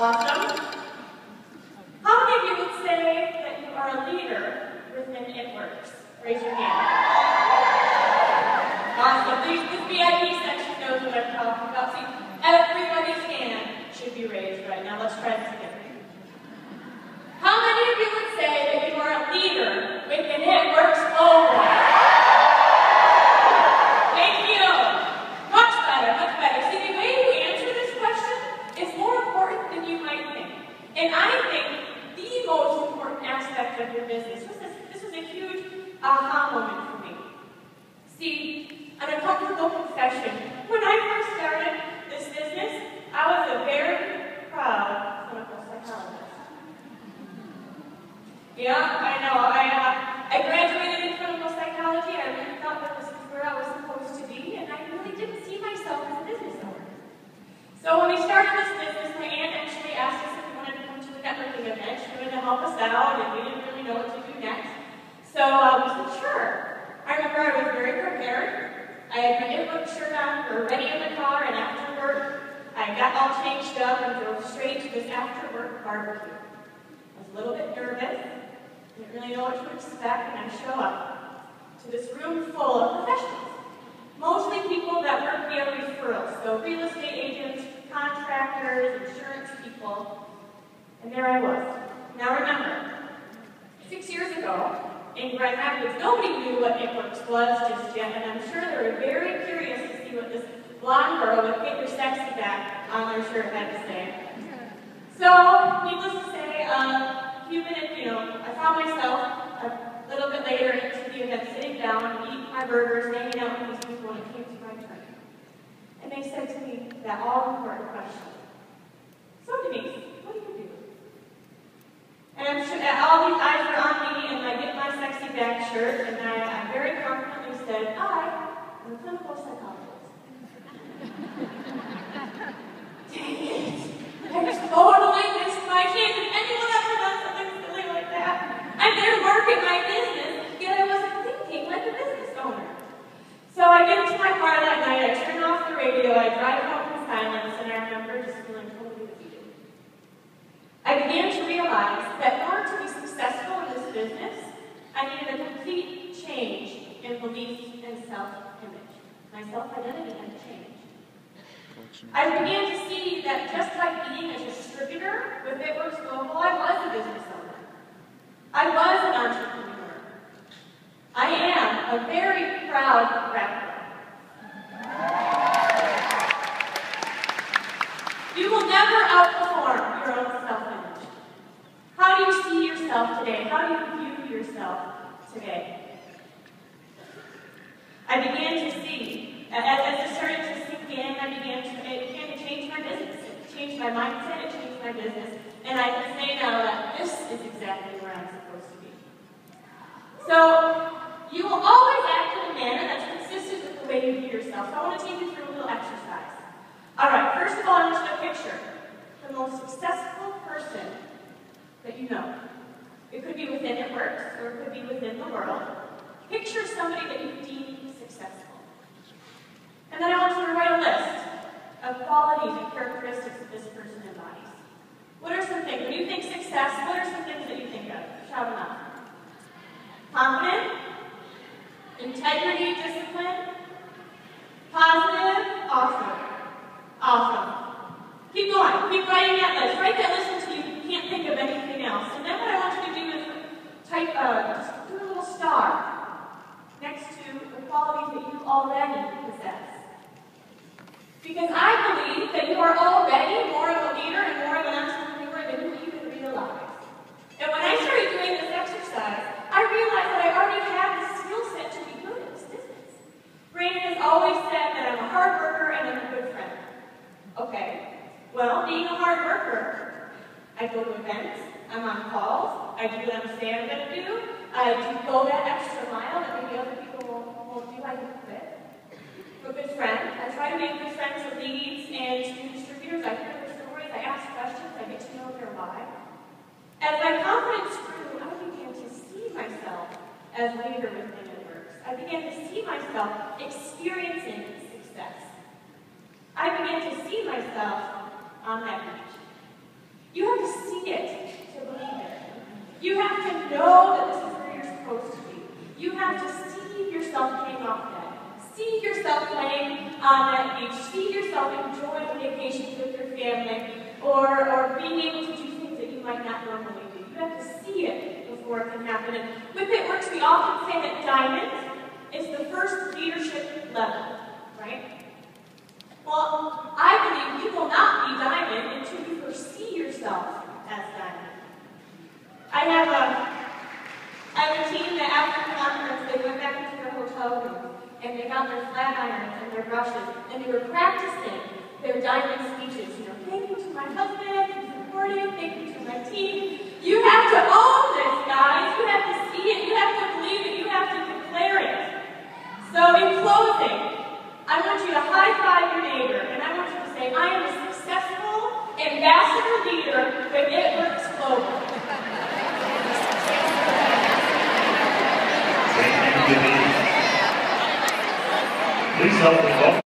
Awesome. How many of you would say that you are a leader within It Works? Raise your hand. Awesome. This VIP section knows what I'm talking about. See, everybody's hand should be raised right now. Let's try this again. How many of you would say that you are a leader within It Works Global? Thank you. Much better, much better. See, the way you answer this question is more important than you might think. And I think the most important aspect of your business, this was a huge aha moment for me. See, an uncomfortable confession. When I first started this business, I was a very proud clinical psychologist. Yeah, I know. I graduated in clinical psychology. I really thought that this was where I was supposed to be, and I really didn't see myself as a business owner. So when we started this business, my aunt actually asked us if we wanted to come to the networking event. She wanted to help us out, and we didn't really know what to do next. So we said, sure. I remember I was very prepared. I had my It Works shirt on, we were ready in the car, and after work, I got all changed up and drove straight to this after-work barbecue. I was a little bit nervous. Didn't really know what to expect, and I show up to this room full of professionals. Mostly people that work via referrals, so real estate agents, contractors, insurance people, and there I was. Now remember, 6 years ago, in Grand Rapids, nobody knew what It Works was just yet, and I'm sure they were very curious to see what this blonde girl with Get Your Sexy Back on their shirt had to say. So, needless to say, I found myself a little bit later into the event sitting down, eating my burgers, hanging out with these people when it came to my turn. And they said to me that all-important question. So Denise, what do you do? And I'm sure that all these eyes were on me, and I get my sexy back shirt, and I very confidently said, I'm a clinical psychologist. Dang it! I just totally missed my chance. If anyone ever done something silly like that, I'm there working my business, yet I wasn't thinking like a business owner. So I get into my car that night, I turn off the radio, I drive home in silence, and I remember just feeling totally defeated. I began to realize that in order to be successful in this business, I needed a complete change in belief and self-image. My self-identity had to change. I began to see that just like being a distributor with It Works Global, I was a business owner. I was an entrepreneur. I am a very proud rapper. You will never outperform your own self-image. How do you see yourself today? How do you view yourself today? I began to see, as it started to sink in, it began to change my business. It changed my mindset, it changed my business, and I can say now that this is exactly where I'm supposed to be. So, you will always act in a manner that's consistent with the way you view yourself. So I want to take you through a little exercise. Alright, first of all, I want you to picture the most successful person that you know. It could be within It Works, or it could be within the world. Picture somebody that you deem successful. And then I want you to write a list of qualities and characteristics that this person embodies. What are some things? When you think success, what are some things that you think of? Shout them out. Confident, integrity, discipline, positive, awesome. Awesome. Keep going. Keep writing that list. Write that list until you can't think of anything else. And then what I want you to do is just do a little star next to the qualities that you already possess. Because I believe that you are already more of a leader and more of an entrepreneur than you even realize. And when I started doing this exercise, I realized that I already had the skill set to be good at this business. Brandon has always said that I'm a hard worker and I'm a good friend. Okay, well, being a hard worker, I go to events, I'm on calls, I do what I'm saying I'm going to do, I do go that extra mile that maybe other people won't do, I can quit. I'm a good friend. I try to be a good friend to leads and to distributors. I hear their stories, I ask questions, I get to know their why. As my confidence grew, I began to see myself as leader within It Works. I began to see myself experiencing success. I began to see myself on that beach. You have to see it to believe it. You have to know that this is where you're supposed to be. You have to see yourself paying off debt. See yourself playing on that beach. See yourself enjoying vacations with your family, or being able to do things that you might not normally do. You have to see it before it can happen. And with It Works, we often say that diamond is the first leadership level, right? Well, I believe you will not be diamond until you first see yourself as diamond. I have a team that after the conference, they went back into their hotel room and they got their flat irons and their brushes and they were practicing their diamond speeches. Thank you to my husband for supporting, thank you to my team. You have to own this, guys. You have to see it, you have to believe it, you have to declare it. So in closing, I want you to high-five your neighbor, and I want you to say, I am a successful ambassador leader with It Works Global. Thank you, Denise. Please help me welcome.